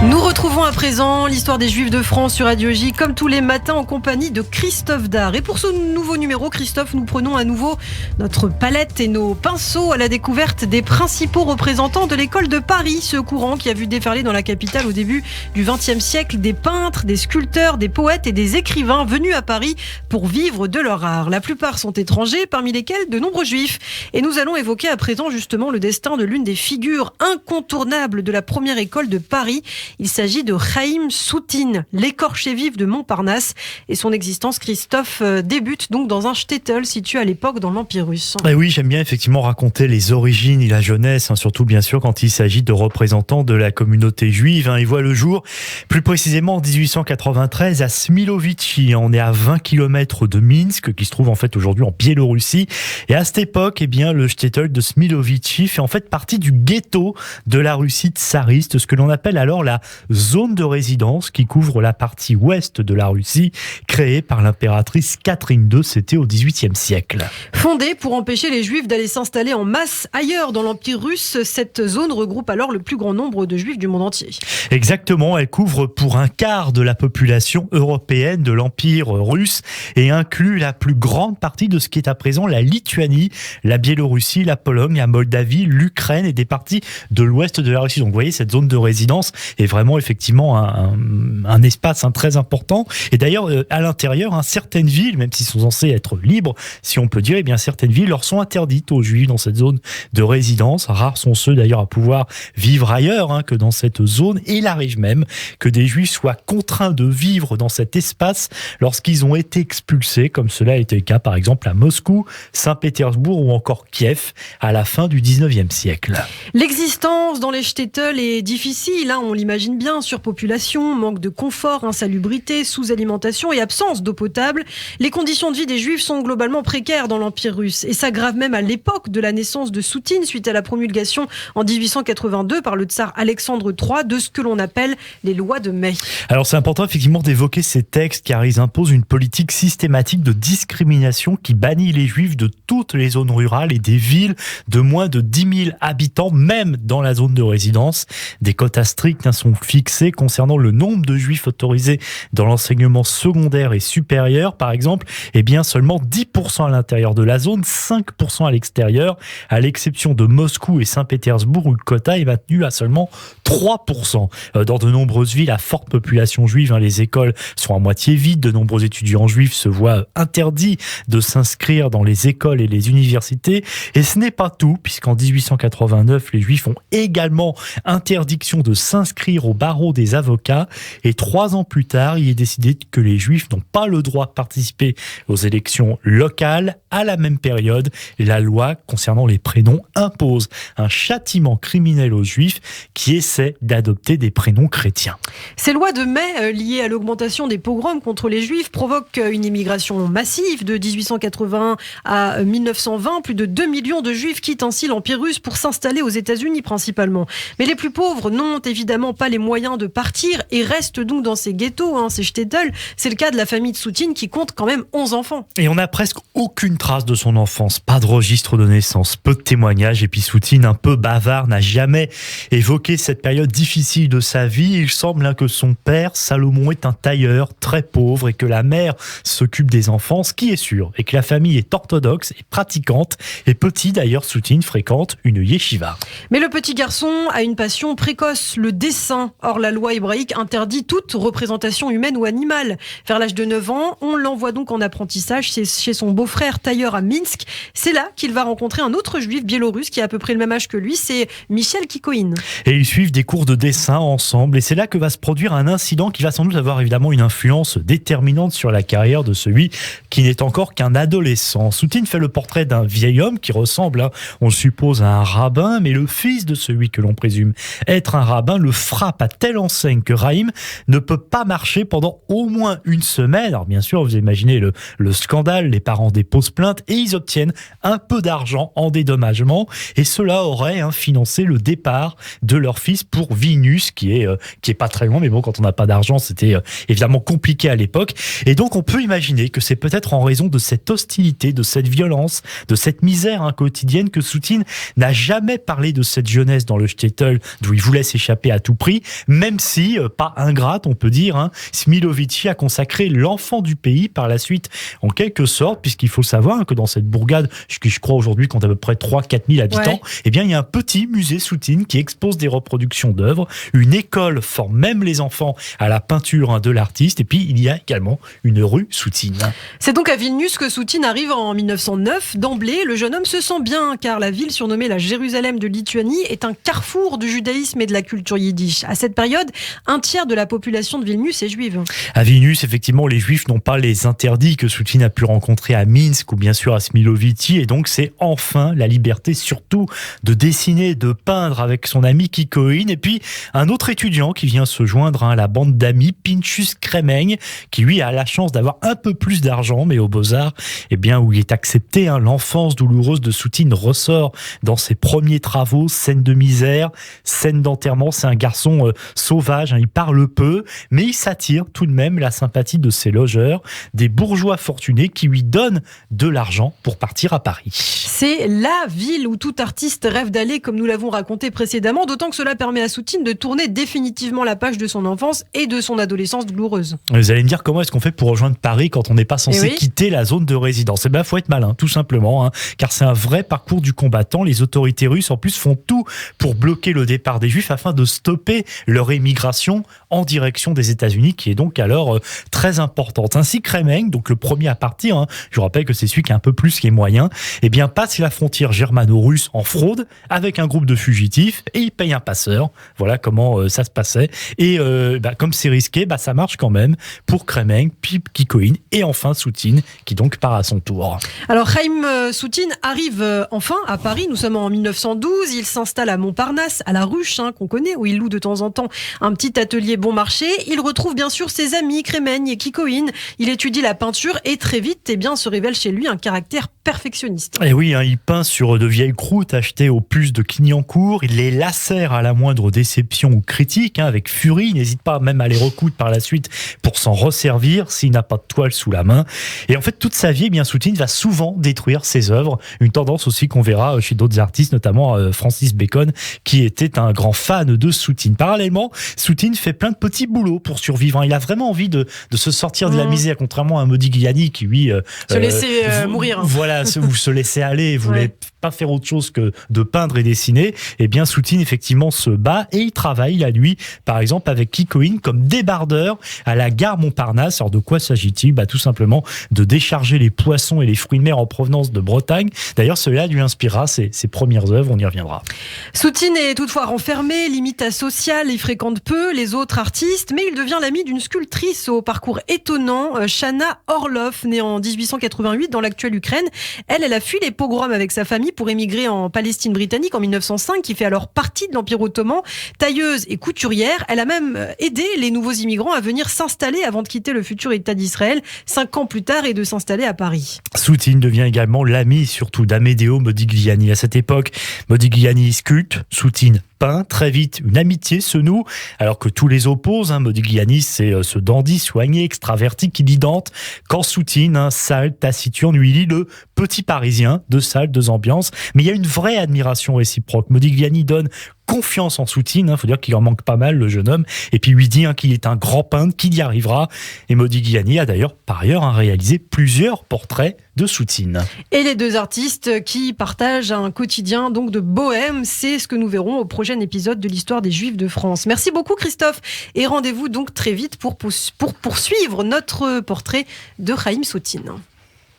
Nous retrouvons à présent l'histoire des Juifs de France sur Radio J, comme tous les matins en compagnie de Christophe Dard. Et pour ce nouveau numéro, Christophe, nous prenons à nouveau notre palette et nos pinceaux à la découverte des principaux représentants de l'école de Paris, ce courant qui a vu déferler dans la capitale au début du XXe siècle des peintres, des sculpteurs, des poètes et des écrivains venus à Paris pour vivre de leur art. La plupart sont étrangers, parmi lesquels de nombreux Juifs. Et nous allons évoquer à présent justement le destin de l'une des figures incontournables de la première école de Paris. Il s'agit de Chaim Soutine, l'écorché vif de Montparnasse. Et son existence, Christophe, débute donc dans un shtetl situé à l'époque dans l'Empire russe. Et oui, j'aime bien effectivement raconter les origines et la jeunesse, surtout bien sûr quand il s'agit de représentants de la communauté juive. Il voit le jour plus précisément en 1893 à Smilovici. On est à 20 km de Minsk, qui se trouve en fait aujourd'hui en Biélorussie. Et à cette époque, le shtetl de Smilovici fait en fait partie du ghetto de la Russie tsariste, ce que l'on appelle alors la zone de résidence qui couvre la partie ouest de la Russie, créée par l'impératrice Catherine II, c'était au XVIIIe siècle. Fondée pour empêcher les Juifs d'aller s'installer en masse ailleurs dans l'Empire russe, cette zone regroupe alors le plus grand nombre de Juifs du monde entier. Exactement, elle couvre pour un quart de la population européenne de l'Empire russe et inclut la plus grande partie de ce qui est à présent la Lituanie, la Biélorussie, la Pologne, la Moldavie, l'Ukraine et des parties de l'ouest de la Russie. Donc vous voyez, cette zone de résidence est vraiment effectivement un espace très important. Et d'ailleurs, à l'intérieur, certaines villes, même s'ils sont censés être libres, si on peut dire, certaines villes leur sont interdites aux Juifs dans cette zone de résidence. Rares sont ceux d'ailleurs à pouvoir vivre ailleurs que dans cette zone. Et il arrive même que des Juifs soient contraints de vivre dans cet espace lorsqu'ils ont été expulsés, comme cela a été le cas par exemple à Moscou, Saint-Pétersbourg ou encore Kiev à la fin du 19e siècle. L'existence dans les shtetls est difficile, on l'imagine bien, surpopulation, manque de confort, insalubrité, sous-alimentation et absence d'eau potable. Les conditions de vie des Juifs sont globalement précaires dans l'Empire russe et s'aggravent même à l'époque de la naissance de Soutine suite à la promulgation en 1882 par le tsar Alexandre III de ce que l'on appelle les lois de mai. Alors c'est important effectivement d'évoquer ces textes car ils imposent une politique systématique de discrimination qui bannit les Juifs de toutes les zones rurales et des villes de moins de 10 000 habitants, même dans la zone de résidence. Des quotas stricts sont fixés concernant le nombre de Juifs autorisés dans l'enseignement secondaire et supérieur. Par exemple, seulement 10% à l'intérieur de la zone, 5% à l'extérieur, à l'exception de Moscou et Saint-Pétersbourg où le quota est maintenu à seulement 3%. Dans de nombreuses villes à forte population juive, les écoles sont à moitié vides. De nombreux étudiants juifs se voient interdits de s'inscrire dans les écoles et les universités. Et ce n'est pas tout, puisqu'en 1889, les Juifs ont également interdiction de s'inscrire au barreau des avocats. Et 3 ans plus tard, il est décidé que les Juifs n'ont pas le droit de participer aux élections locales. À la même période, la loi concernant les prénoms impose un châtiment criminel aux Juifs qui essaient d'adopter des prénoms chrétiens. Ces lois de mai, liées à l'augmentation des pogroms contre les Juifs, provoquent une immigration massive de 1881 à 1920. Plus de 2 millions de Juifs quittent ainsi l'Empire russe pour s'installer aux États-Unis principalement. Mais les plus pauvres n'ont évidemment pas les moyens de partir et restent donc dans ces ghettos, ces shtetls. C'est le cas de la famille de Soutine qui compte quand même 11 enfants. Et on n'a presque aucune trace de son enfance, pas de registre de naissance, peu de témoignages. Et puis Soutine, un peu bavard, n'a jamais évoqué cette période difficile de sa vie. Il semble que son père, Salomon, est un tailleur très pauvre et que la mère s'occupe des enfants, ce qui est sûr, et que la famille est orthodoxe et pratiquante. Et petit d'ailleurs, Soutine fréquente une yeshiva. Mais le petit garçon a une passion précoce, le dessin. Or, la loi hébraïque interdit toute représentation humaine ou animale. Vers l'âge de 9 ans, on l'envoie donc en apprentissage chez son beau-frère tailleur à Minsk. C'est là qu'il va rencontrer un autre juif biélorusse qui a à peu près le même âge que lui, c'est Michel Kikoïn. Et ils suivent des cours de dessin ensemble et c'est là que va se produire un incident qui va sans doute avoir évidemment une influence déterminante sur la carrière de celui qui n'est encore qu'un adolescent. Soutine fait le portrait d'un vieil homme qui ressemble, on le suppose, à un rabbin, mais le fils de celui que l'on présume être un rabbin le frappe à telle enseigne que Chaim ne peut pas marcher pendant au moins une semaine. Alors bien sûr, vous imaginez le scandale, les parents déposent plainte et ils obtiennent un peu d'argent en dédommagement et cela aurait financé le départ de leur fils pour Vilnius qui est pas très loin, mais bon, quand on n'a pas d'argent, c'était évidemment compliqué à l'époque. Et donc on peut imaginer que c'est peut-être en raison de cette hostilité, de cette violence, de cette misère quotidienne que Soutine n'a jamais parlé de cette jeunesse dans le shtetl d'où il voulait s'échapper à tout prix. Paris, même si, pas ingrate, on peut dire, Smilovici a consacré l'enfant du pays par la suite, en quelque sorte, puisqu'il faut savoir que dans cette bourgade, je crois aujourd'hui compte à peu près 3-4 000 habitants, eh bien, il y a un petit musée Soutine qui expose des reproductions d'œuvres. Une école forme même les enfants à la peinture de l'artiste. Et puis, il y a également une rue Soutine. C'est donc à Vilnius que Soutine arrive en 1909. D'emblée, le jeune homme se sent bien, car la ville surnommée la Jérusalem de Lituanie est un carrefour du judaïsme et de la culture yiddish. À cette période, un tiers de la population de Vilnius est juive. À Vilnius, effectivement, les juifs n'ont pas les interdits que Soutine a pu rencontrer à Minsk ou bien sûr à Smilovici. Et donc, c'est enfin la liberté, surtout, de dessiner, de peindre avec son ami Kikoïn. Et puis, un autre étudiant qui vient se joindre à la bande d'amis, Pinchus Kremeng, qui lui a la chance d'avoir un peu plus d'argent, mais aux Beaux-Arts, eh bien, où il est accepté, l'enfance douloureuse de Soutine ressort dans ses premiers travaux, scènes de misère, scènes d'enterrement. C'est un garçon sauvage, il parle peu, mais il s'attire tout de même la sympathie de ses logeurs, des bourgeois fortunés qui lui donnent de l'argent pour partir à Paris. C'est la ville où tout artiste rêve d'aller, comme nous l'avons raconté précédemment, d'autant que cela permet à Soutine de tourner définitivement la page de son enfance et de son adolescence douloureuse. Vous allez me dire, comment est-ce qu'on fait pour rejoindre Paris quand on n'est pas censé quitter la zone de résidence? Eh bien, faut être malin, tout simplement, car c'est un vrai parcours du combattant. Les autorités russes, en plus, font tout pour bloquer le départ des Juifs afin de stopper leur émigration en direction des États-Unis, qui est donc alors très importante. Ainsi, Kremeng, donc le premier à partir, je vous rappelle que c'est celui qui a un peu plus les moyens, eh bien, passe la frontière germano-russe en fraude avec un groupe de fugitifs et il paye un passeur. Voilà comment ça se passait. Et comme c'est risqué, ça marche quand même pour Kremeng, puis Kikoïn et enfin Soutine, qui donc part à son tour. Alors, Chaim Soutine arrive enfin à Paris. Nous sommes en 1912. Il s'installe à Montparnasse, à la Ruche, qu'on connaît, où il loue de temps en temps un petit atelier bon marché. Il retrouve bien sûr ses amis Kremeng et Kikoïn. Il étudie la peinture et très vite, se révèle chez lui un caractère perfectionniste. Et oui, il peint sur de vieilles croûtes achetées aux puces de Clignancourt. Il les lacère à la moindre déception ou critique, avec furie. Il n'hésite pas même à les recoudre par la suite pour s'en resservir s'il n'a pas de toile sous la main. Et en fait, toute sa vie, Soutine va souvent détruire ses œuvres. Une tendance aussi qu'on verra chez d'autres artistes, notamment Francis Bacon, qui était un grand fan de Soutine. Parallèlement, Soutine fait plein de petits boulots pour survivre. Il a vraiment envie de se sortir de la misère, contrairement à Modigliani qui, lui... se laisser mourir. Voilà, vous se laissez aller, vous voulez pas faire autre chose que de peindre et dessiner. Eh bien, Soutine, effectivement, se bat et il travaille, la nuit, par exemple, avec Kikoïn comme débardeur à la gare Montparnasse. Alors, de quoi s'agit-il? Tout simplement de décharger les poissons et les fruits de mer en provenance de Bretagne. D'ailleurs, cela lui inspirera ses premières œuvres, on y reviendra. Soutine est toutefois renfermé, limite asocial, il fréquente peu les autres artistes, mais il devient l'ami d'une sculptrice au parcours étonnant, Shana Orlov, née en 1888 dans l'actuelle Ukraine. Elle a fui les pogroms avec sa famille pour émigrer en Palestine britannique en 1905, qui fait alors partie de l'Empire ottoman. Tailleuse et couturière, elle a même aidé les nouveaux immigrants à venir s'installer avant de quitter le futur État d'Israël 5 ans plus tard et de s'installer à Paris. Soutine devient également l'ami surtout d'Amedeo Modigliani. À cette époque, Modigliani sculpte, Soutine peint. Très vite, une amitié se noue, alors que tous les opposent. Modigliani, c'est ce dandy soigné, extraverti qui dit Dante. Quand Soutine, sale, taciturne, lui lit le petit parisien, deux salles, deux ambiances. Mais il y a une vraie admiration réciproque. Modigliani donne confiance en Soutine, faut dire qu'il en manque pas mal, le jeune homme, et puis lui dit qu'il est un grand peintre, qu'il y arrivera. Et Modigliani a d'ailleurs, par ailleurs, réalisé plusieurs portraits de Soutine. Et les deux artistes qui partagent un quotidien donc de bohème, c'est ce que nous verrons au prochain épisode de l'histoire des Juifs de France. Merci beaucoup Christophe, et rendez-vous donc très vite pour poursuivre notre portrait de Chaim Soutine.